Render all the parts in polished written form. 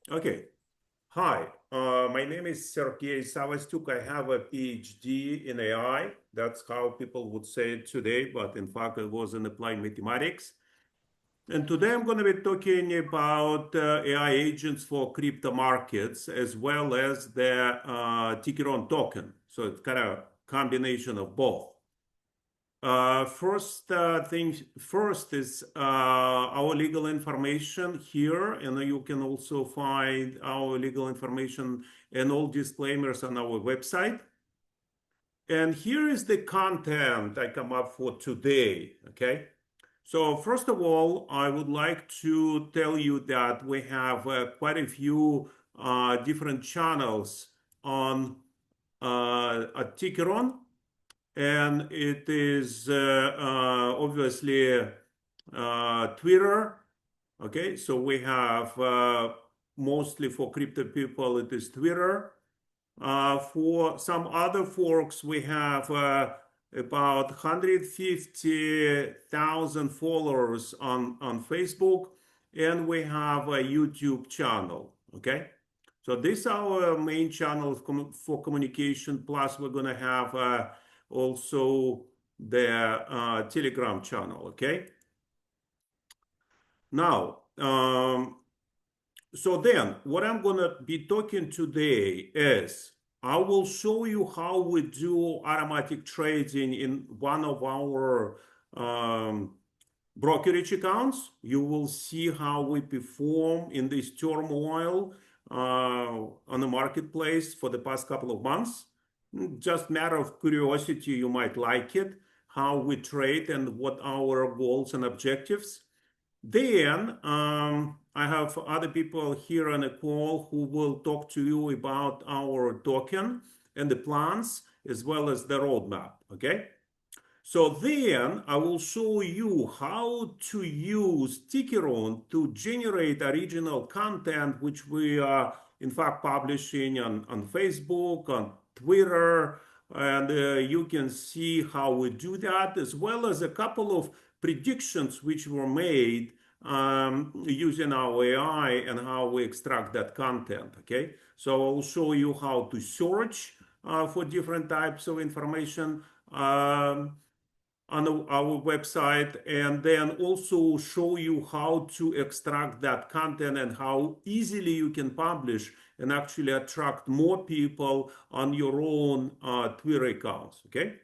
Okay. Hi, my name is Sergey Savastuk. I have a PhD in AI. That's how people would say it today, but in fact, it was in applied mathematics. And today I'm going to be talking about AI agents for crypto markets as well as the Tickeron token. So it's kind of combination of both. First thing first is our legal information here, and you can also find our legal information and all disclaimers on our website. And here is the content I come up for today. Okay. So first of all, I would like to tell you that we have quite a few different channels on at Tickeron, and it is obviously Twitter. Okay, so we have mostly for crypto people, it is Twitter. For some other folks, we have about 150,000 followers on Facebook, and we have a YouTube channel. Okay, so these are our main channels for communication. Plus, we're going to have also the Telegram channel. Okay, now. So then, what I'm going to be talking today is I will show you how we do automatic trading in one of our brokerage accounts. You will see how we perform in this turmoil on the marketplace for the past couple of months. Just matter of curiosity, you might like it, how we trade and what our goals and objectives. Then I have other people here on the call who will talk to you about our token and the plans as well as the roadmap. Okay. So then I will show you how to use Tickeron to generate original content, which we are in fact publishing on Facebook, on Twitter, and you can see how we do that, as well as a couple of predictions which were made using our AI and how we extract that content. Okay, so I'll show you how to search for different types of information. On our website, and then also show you how to extract that content and how easily you can publish and actually attract more people on your own Twitter accounts. Okay.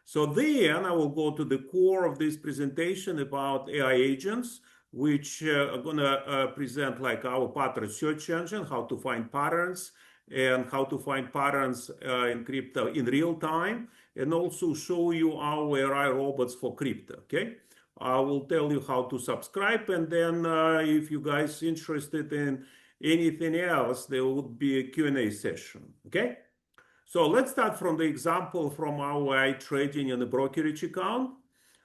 So then I will go to the core of this presentation about AI agents, which are going to present like our pattern search engine, how to find patterns and how to find patterns in crypto in real time, and also show you our AI robots for crypto. Okay. I will tell you how to subscribe, and then if you guys interested in anything else, there would be a Q&A session. Okay. So let's start from the example from our AI trading in the brokerage account.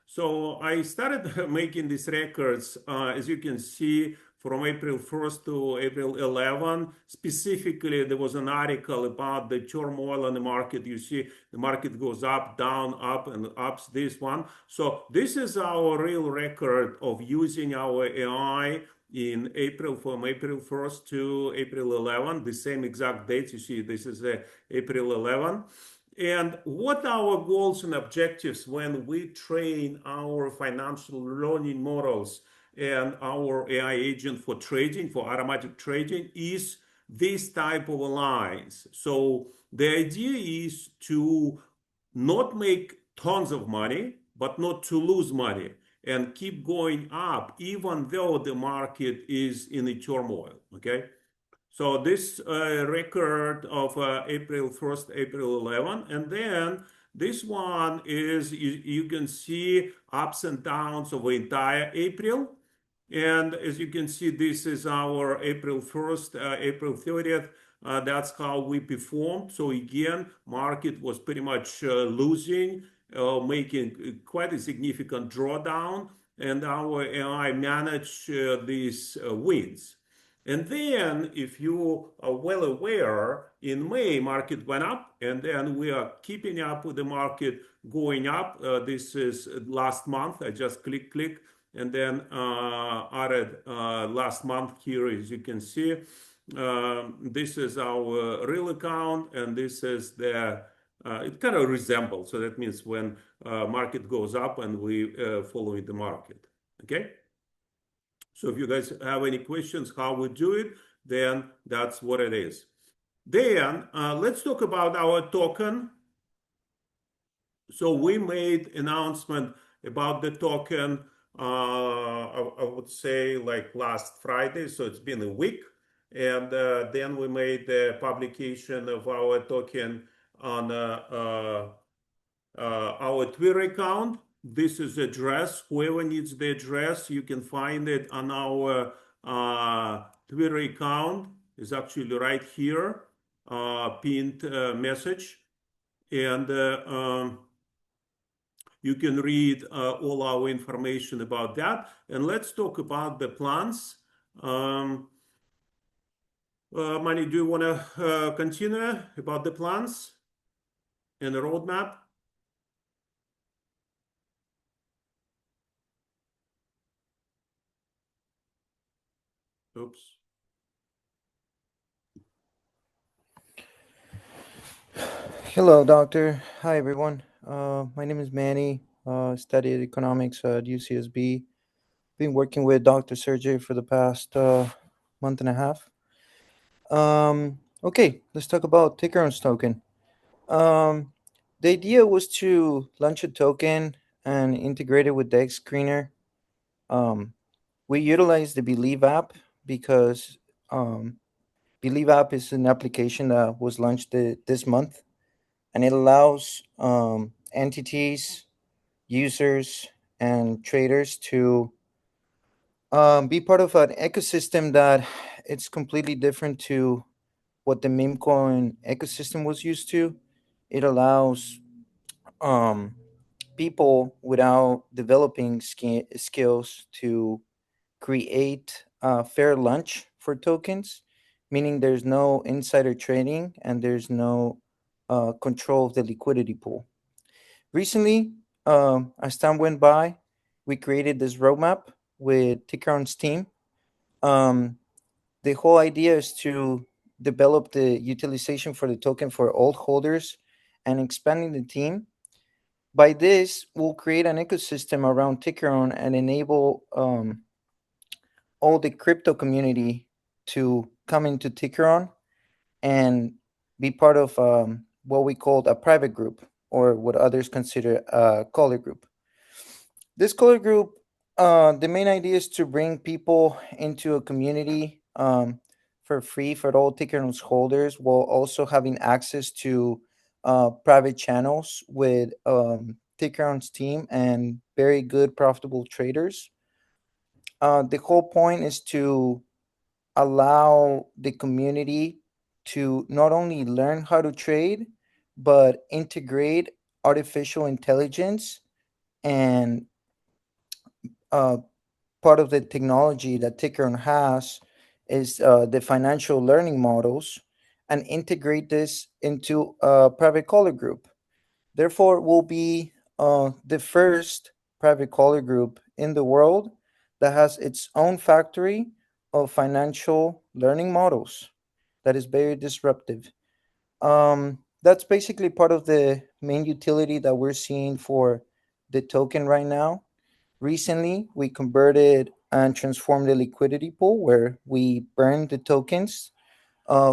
So I started making these records, as you can see, from April 1st to April 11. Specifically, there was an article about the turmoil on the market. You see the market goes up, down, up, and ups this one. So this is our real record of using our AI in April, from April 1st to April 11, the same exact dates. You see, this is April 11. And what our goals and objectives when we train our financial learning models and our AI agent for trading, for automatic trading, is this type of alliance. So the idea is to not make tons of money, but not to lose money and keep going up, even though the market is in a turmoil. Okay. So this record of April 1st, April 11, and then this one is, you can see ups and downs of the entire April. And as you can see, this is our April 1st, April 30th. That's how we performed. So again, market was pretty much losing, making quite a significant drawdown, and our AI managed these wins. And then, if you are well aware, in May, market went up, and then we are keeping up with the market going up. This is last month. I just click, and then added last month here, as you can see. This is our real account, and this is the it kind of resembles. So that means when market goes up and we follow the market. Okay. So if you guys have any questions how we do it, then that's what it is. Then let's talk about our token. So we made announcement about the token, I would say like last Friday. So it's been a week. And then we made the publication of our token on our Twitter account. This is the address. Whoever needs the address, you can find it on our Twitter account. It's actually right here, pinned message. And you can read all our information about that. And let's talk about the plans. Mani, do you want to continue about the plans and the roadmap? Oops. Hello, doctor. Hi, everyone. My name is Manny. Studied economics at UCSB. Been working with Dr. Sergey for the past month and a half. Okay, let's talk about Tickeron's token. Um, the idea was to launch a token and integrate it with the X Screener. Um, we utilized the Believe app because Believe app is an application that was launched this month, and it allows entities, users, and traders to be part of an ecosystem that it's completely different to what the meme coin ecosystem was used to. It allows um, people without developing skills to create a fair lunch for tokens, meaning there's no insider trading and there's no control of the liquidity pool. Recently, as time went by, we created this roadmap with Tickeron's team. Um, the whole idea is to develop the utilization for the token for all holders and expanding the team. By this, we'll create an ecosystem around Tickeron and enable all the crypto community to come into Tickeron and be part of what we called a private group, or what others consider a color group. This color group, the main idea is to bring people into a community for free for all Tickeron's holders, while also having access to private channels with Tickeron's team and very good profitable traders. The whole point is to allow the community to not only learn how to trade, but integrate artificial intelligence and uh, part of the technology that Tickeron has is the financial learning models, and integrate this into a private color group. Therefore, will be the first private color group in the world that has its own factory of financial learning models. That is very disruptive. That's basically part of the main utility that we're seeing for the token right now. Recently, we converted and transformed the liquidity pool where we burn the tokens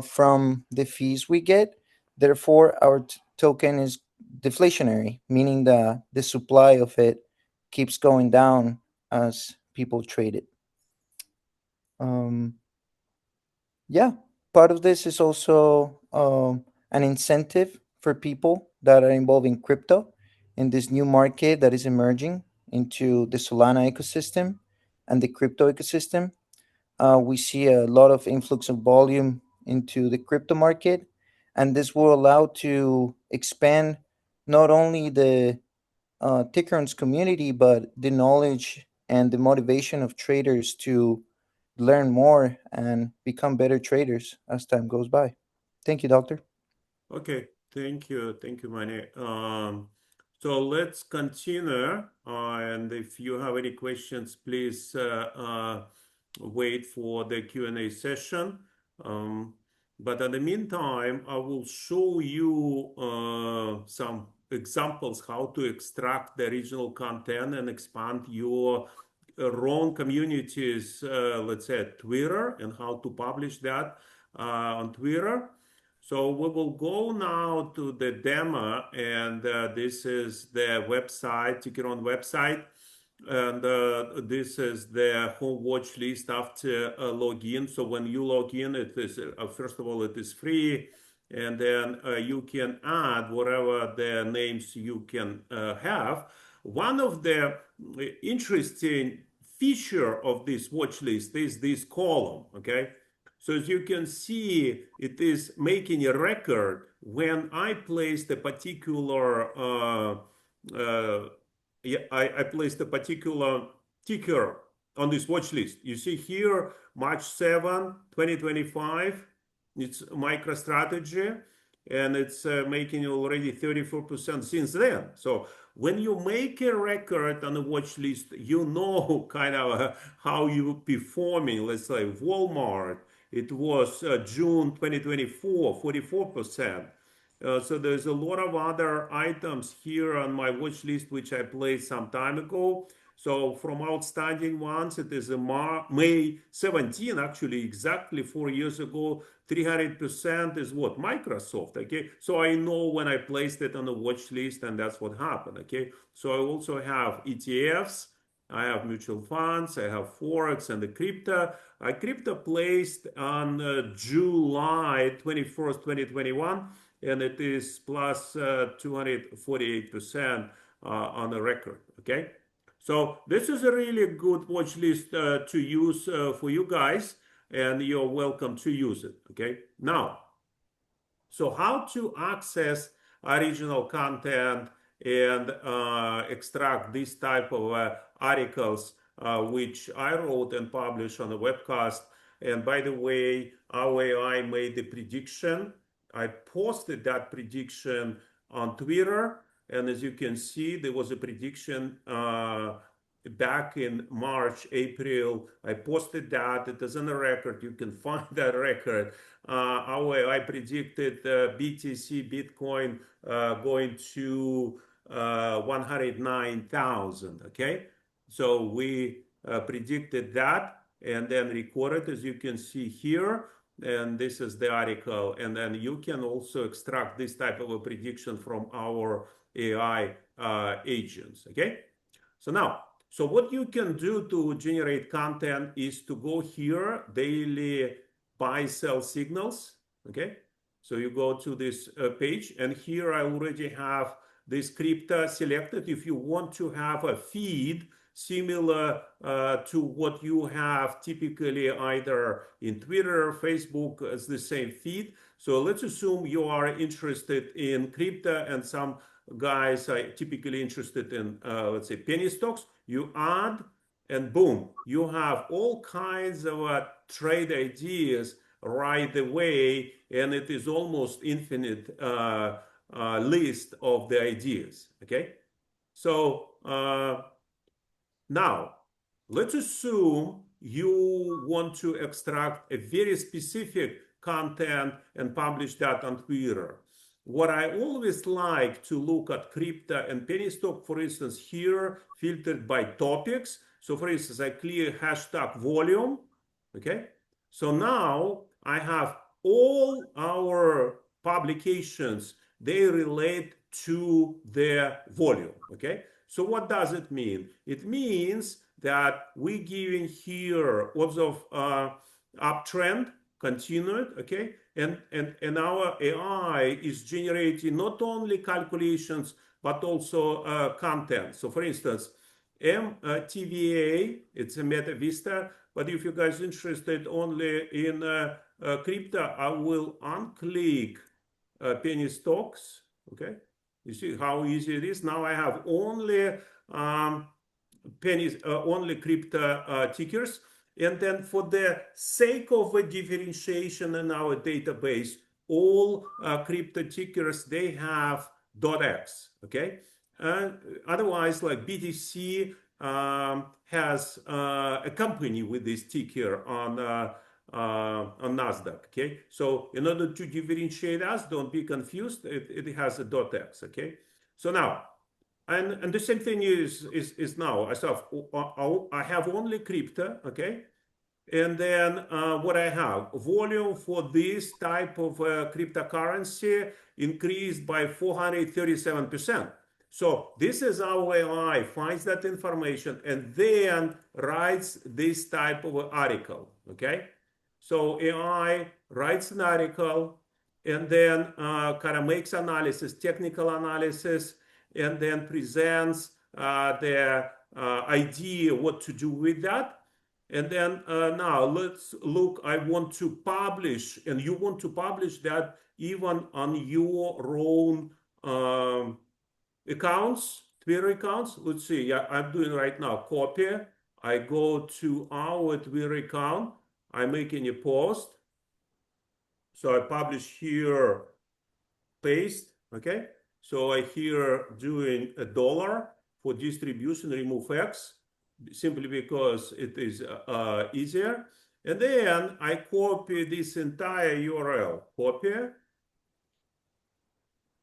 from the fees we get. Therefore, our token is deflationary, meaning that the supply of it keeps going down as people trade it. Um, yeah, part of this is also an incentive for people that are involved in crypto in this new market that is emerging into the Solana ecosystem and the crypto ecosystem. We see a lot of influx of volume into the crypto market, and this will allow to expand not only the Tickeron's community, but the knowledge and the motivation of traders to learn more and become better traders as time goes by. Thank you, doctor. Okay, thank you, Manny. So let's continue. And if you have any questions, please wait for the Q&A session. But in the meantime, I will show you some examples how to extract the original content and expand your own communities, let's say at Twitter, and how to publish that on Twitter. So we will go now to the demo, and this is the website, Tickeron website. And this is the home watch list after login. So when you log in, it is first of all it is free, and then you can add whatever the names you can have. One of the interesting feature of this watch list is this column. Okay, so as you can see, it is making a record when I placed a particular yeah, I placed a particular ticker on this watch list. You see here, March 7, 2025. It's MicroStrategy, and it's making already 34% since then. So when you make a record on a watch list, you know kind of how you performing. Let's say Walmart, it was June 2024, 44%. So there's a lot of other items here on my watch list which I placed some time ago. So from outstanding ones, it is a May 17, actually exactly 4 years ago, 300% is what? Microsoft, okay? So I know when I placed it on the watch list, and that's what happened, okay? So I also have ETFs, I have mutual funds, I have Forex and the crypto. I crypto placed on July 21st, 2021, and it is plus 248% on the record, okay? So this is a really good watch list to use for you guys, and you're welcome to use it, okay? Now, so how to access original content and extract this type of articles which I wrote and published on the webcast. And by the way, our AI made the prediction. I posted that prediction on Twitter, and as you can see, there was a prediction back in March, April. I posted that. It is on the record. You can find that record. I predicted BTC, Bitcoin, going to 109,000. Okay, so we predicted that and then recorded, as you can see here. And this is the article. And then you can also extract this type of a prediction from our AI agents. Okay, so now, so what you can do to generate content is to go here, daily buy sell signals. Okay, so you go to this page, and here I already have this crypto selected. If you want to have a feed similar to what you have typically either in Twitter, Facebook, as the same feed. So let's assume you are interested in crypto, and some guys are typically interested in, let's say, penny stocks. You add, and boom, you have all kinds of trade ideas right away, and it is almost infinite list of the ideas. Okay, so now let's assume you want to extract a very specific content and publish that on Twitter. What I always like to look at crypto and penny stock, for instance, here filtered by topics. So for instance, I clear hashtag volume. Okay, so now I have all our publications, they relate to their volume. Okay, so what does it mean? It means that we're giving here lots of uptrend continued, okay, and our AI is generating not only calculations but also content. So for instance, MTVA, it's a Meta Vista, but if you guys are interested only in crypto, I will unclick penny stocks. Okay, you see how easy it is. Now I have only pennies, only crypto tickers. And then for the sake of a differentiation in our database, all crypto tickers, they have .x, okay? Otherwise, like BTC has a company with this ticker on Nasdaq. Okay, so in order to differentiate us, don't be confused. It has a .x. Okay, so now. And the same thing is now. I have only crypto, okay? And then what I have, volume for this type of cryptocurrency increased by 437%. So this is how AI finds that information and then writes this type of article, okay? So AI writes an article and then kind of makes analysis, technical analysis, and then presents the idea what to do with that. And then now let's look, I want to publish, and you want to publish that even on your own accounts, Twitter accounts. Let's see, yeah, I'm doing right now, copy. I go to our Twitter account, I'm making a post. So I publish here, paste, okay? So I here doing $1 for distribution, remove X, simply because it is easier. And then I copy this entire URL, copy,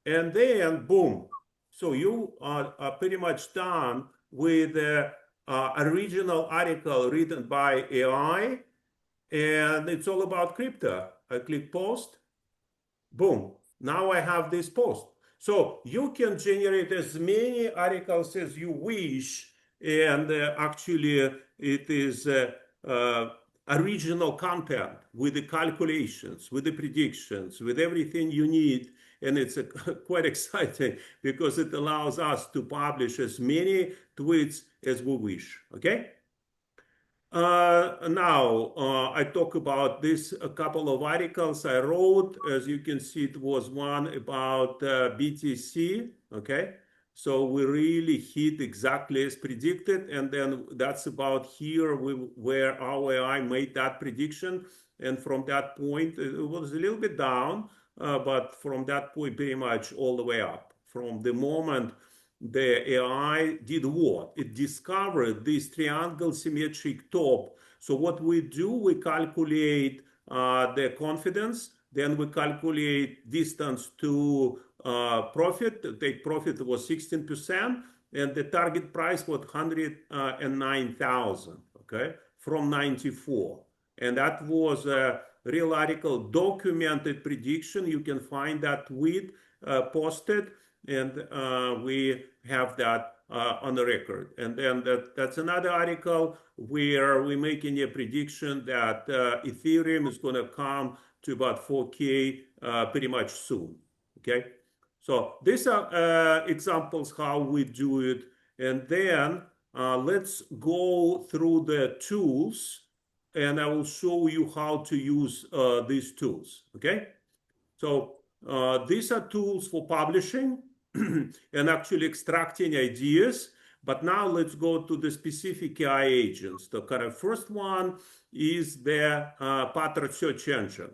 and then boom. So you are pretty much done with the original article written by AI, and it's all about crypto. I click post, boom. Now I have this post. So you can generate as many articles as you wish, and actually it is original content with the calculations, with the predictions, with everything you need. And it's quite exciting because it allows us to publish as many tweets as we wish. Okay? Now, I talk about this, a couple of articles I wrote. As you can see, it was one about BTC, okay? So we really hit exactly as predicted. And then that's about here where our AI made that prediction. And from that point, it was a little bit down, but from that point, pretty much all the way up. From the moment the AI did what? It discovered this triangle symmetric top. So what we do, we calculate the confidence, then we calculate distance to profit. Take profit was 16%, and the target price was 109,000, okay, from 94. And that was a real article, documented prediction. You can find that tweet posted, and we have that on the record. And then that's another article where we're making a prediction that Ethereum is going to come to about 4K pretty much soon. Okay, so these are examples how we do it. And then let's go through the tools, and I will show you how to use these tools. Okay, so these are tools for publishing and actually extracting ideas. But now let's go to the specific AI agents. The kind of first one is the pattern search engine.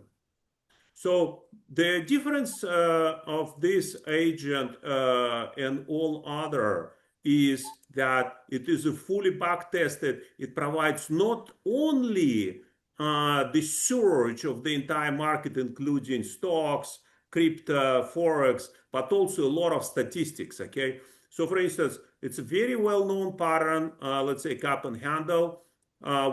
So the difference of this agent and all other is that it is a fully back tested. It provides not only the search of the entire market, including stocks, crypto, forex, but also a lot of statistics. Okay, so for instance, it's a very well-known pattern. Let's say cup and handle.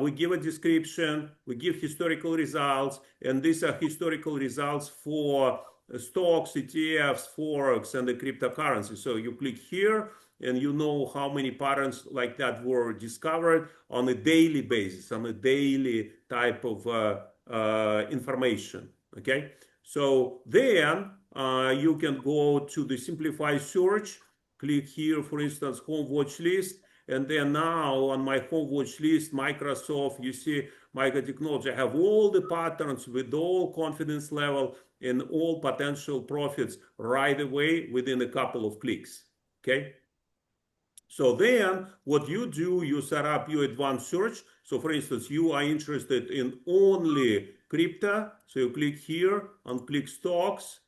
We give a description, we give historical results, and these are historical results for stocks, ETFs, forex, and the cryptocurrency. So you click here, and you know how many patterns like that were discovered on a daily basis, on a daily type of information. Okay, so then you can go to the simplified search, click here, for instance, home watch list. And then now on my home watch list, Microsoft, you see microtechnology, I have all the patterns with all confidence level and all potential profits right away within a couple of clicks. Okay. So then what you do, you set up your advanced search. So for instance, you are interested in only crypto. So you click here and click stocks.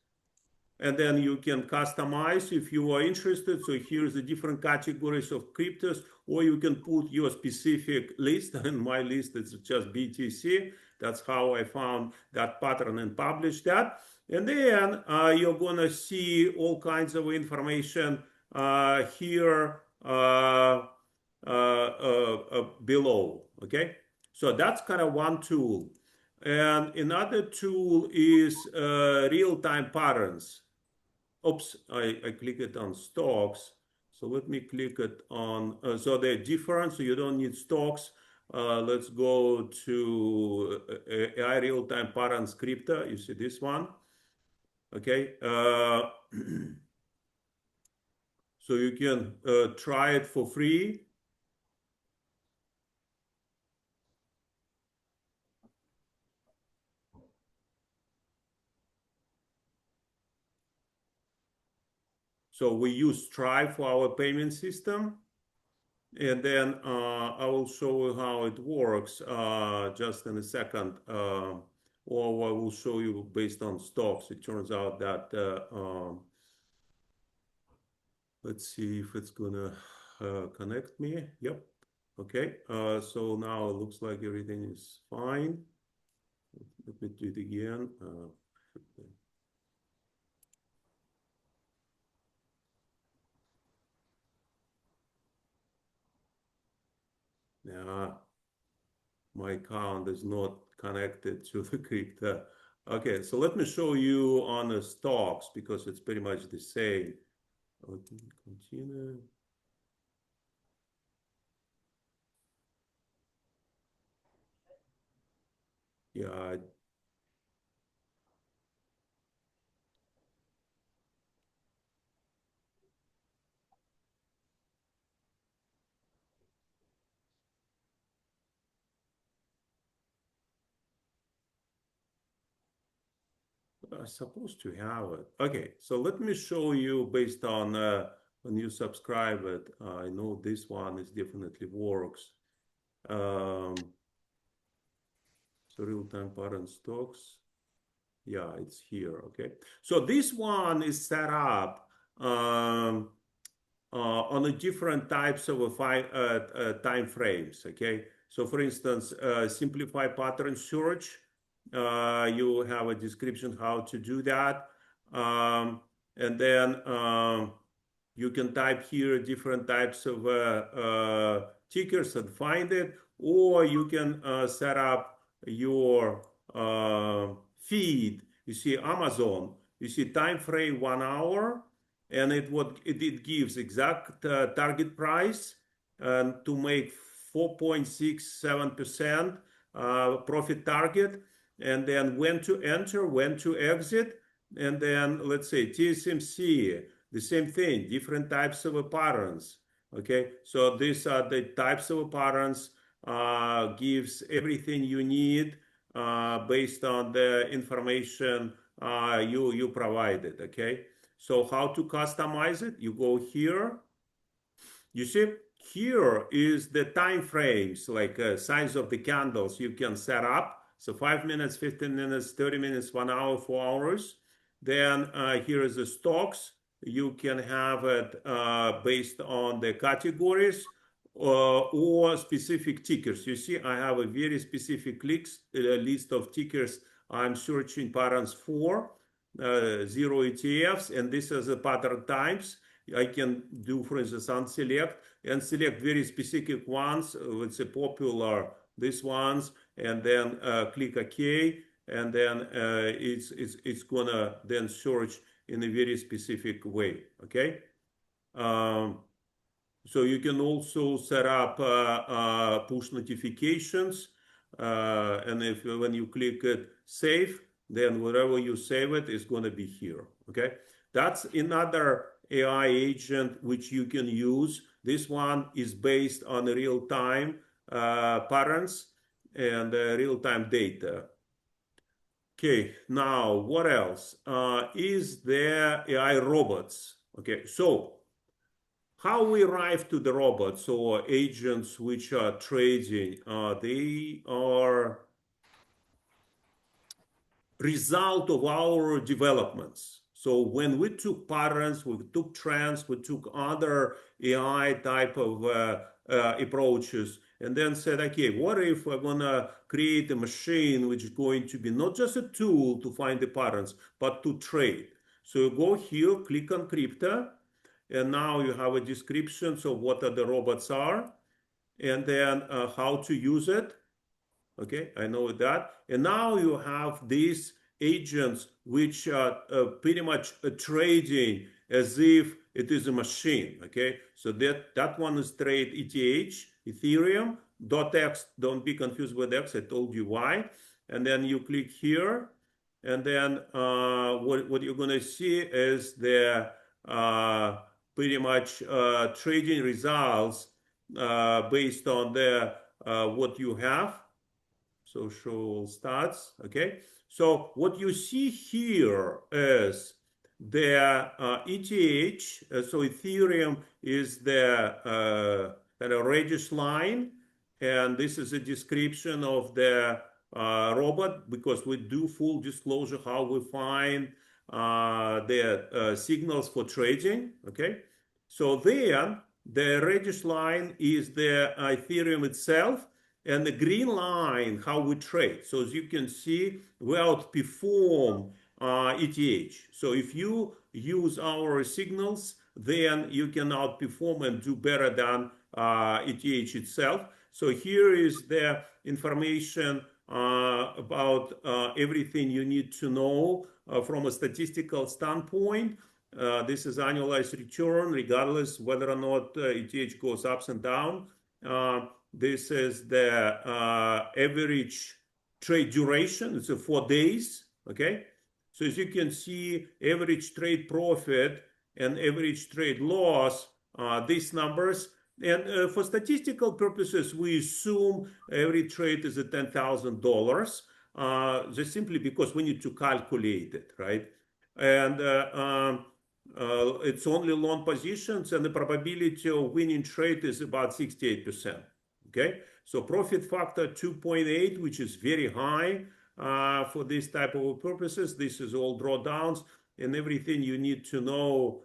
and then you can customize if you are interested. So here's the different categories of cryptos, or you can put your specific list. And my list is just BTC. That's how I found that pattern and published that. And then you're gonna see all kinds of information here below. Okay, so that's kind of one tool. And another tool is real-time patterns. Oops, I clicked it on stocks. So let me click it on, so they're different, so you don't need stocks. Let's go to AI real-time pattern scripter. You see this one? Okay. So you can try it for free. So we use Stripe for our payment system. And then I will show you how it works just in a second. Or I will show you based on stocks. It turns out that, let's see if it's gonna connect me. Yep. Okay. So now it looks like everything is fine. Let me do it again. Yeah, my account is not connected to the crypto. Okay, so let me show you on the stocks because it's pretty much the same. Okay, continue. Yeah, I'm supposed to have it. Okay, so let me show you based on when you subscribe it. I know this one is definitely works. So real-time pattern stocks. Yeah, it's here. Okay, so this one is set up. On the different types of time frames. Okay, so for instance, simplify pattern search. You have a description how to do that, and then you can type here different types of tickers and find it, or you can set up your feed. You see Amazon. You see time frame 1 hour, and it gives exact target price and to make 4.67% profit target, and then when to enter, when to exit, and then let's say TSMC, the same thing, different types of patterns. Okay, so these are the types of patterns, gives everything you need based on the information you provided. Okay, so how to customize it? You go here. You see, here is the time frames, like size of the candles you can set up. So 5 minutes, 15 minutes, 30 minutes, 1 hour, 4 hours. Then here is the stocks. You can have it based on the categories or specific tickers. You see, I have a very specific list of tickers I'm searching patterns for, 0 ETFs, and this is the pattern types. I can do, for instance, unselect and select very specific ones. Let's say popular, these ones, and then click OK, and then it's gonna then search in a very specific way. Okay. So you can also set up push notifications, and if when you click it save, then wherever you save it is going to be here. Okay, that's another AI agent which you can use. This one is based on real-time patterns and real-time data. Okay, now what else? Is there AI robots? Okay, so how we arrive to the robots or agents which are trading, they are result of our developments. So when we took patterns, we took trends, we took other AI type of approaches, and then said, okay, what if we're gonna create a machine which is going to be not just a tool to find the patterns, but to trade. So you go here, click on crypto, and now you have a description of what the robots are, and then how to use it. Okay, I know that. And now you have these agents which are pretty much trading as if it is a machine. Okay, so that one is trade ETH, Ethereum, .x, don't be confused with X, I told you why. And then you click here, and then what you're going to see is the pretty much trading results based on the what you have. So show stats, okay? So what you see here is the ETH, so Ethereum is the kind of reddish line, and this is a description of the robot, because we do full disclosure how we find the signals for trading, okay? So then the reddish line is the Ethereum itself, and the green line, how we trade. So as you can see, we outperform ETH. So if you use our signals, then you can outperform and do better than ETH itself. So here is the information about everything you need to know from a statistical standpoint. This is annualized return, regardless whether or not ETH goes ups and down. This is the average trade duration. It's 4 days. Okay. So as you can see, average trade profit and average trade loss, these numbers. And for statistical purposes, we assume every trade is at $10,000, just simply because we need to calculate it, right? And it's only long positions, and the probability of winning trade is about 68%. Okay, so profit factor 2.8, which is very high for this type of purposes. This is all drawdowns and everything you need to know.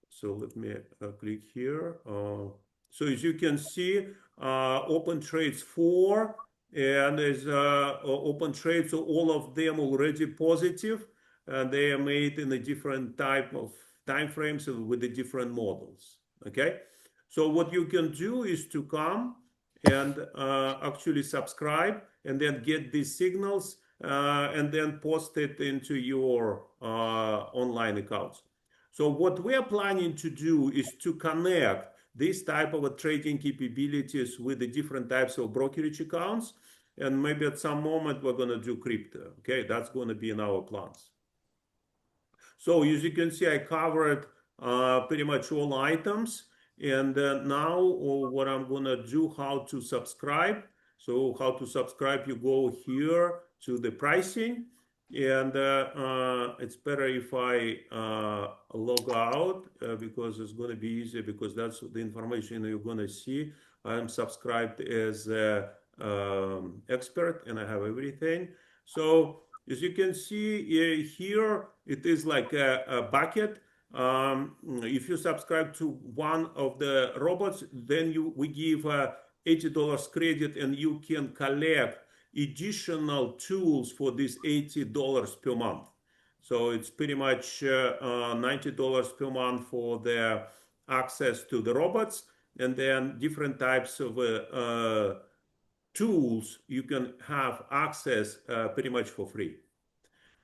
So let me click here. So as you can see, open trades 4, and there's open trades, so all of them already positive, and they are made in a different type of time frames with the different models. Okay, so what you can do is to come and actually subscribe and then get these signals and then post it into your online accounts. So what we are planning to do is to connect this type of trading capabilities with the different types of brokerage accounts. And maybe at some moment we're going to do crypto. Okay, that's going to be in our plans. So as you can see, I covered pretty much all items. And now what I'm going to do, how to subscribe. So how to subscribe, you go here to the pricing. And it's better if I log out because it's going to be easier, because that's the information you're going to see. I'm subscribed as an expert and I have everything. So as you can see here, it is like a bucket. If you subscribe to one of the robots, then we give $80 credit, and you can collect additional tools for this $80 per month. So it's pretty much $90 per month for the access to the robots, and then different types of tools you can have access pretty much for free.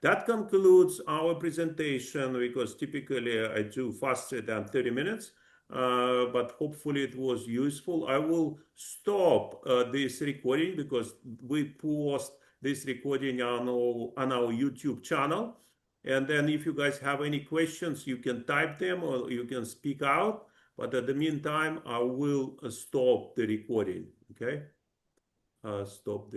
That concludes our presentation, because typically I do faster than 30 minutes, but hopefully it was useful. I will stop this recording because we post this recording on our YouTube channel. And then if you guys have any questions, you can type them or you can speak out. But at the meantime, I will stop the recording. Okay? Stop the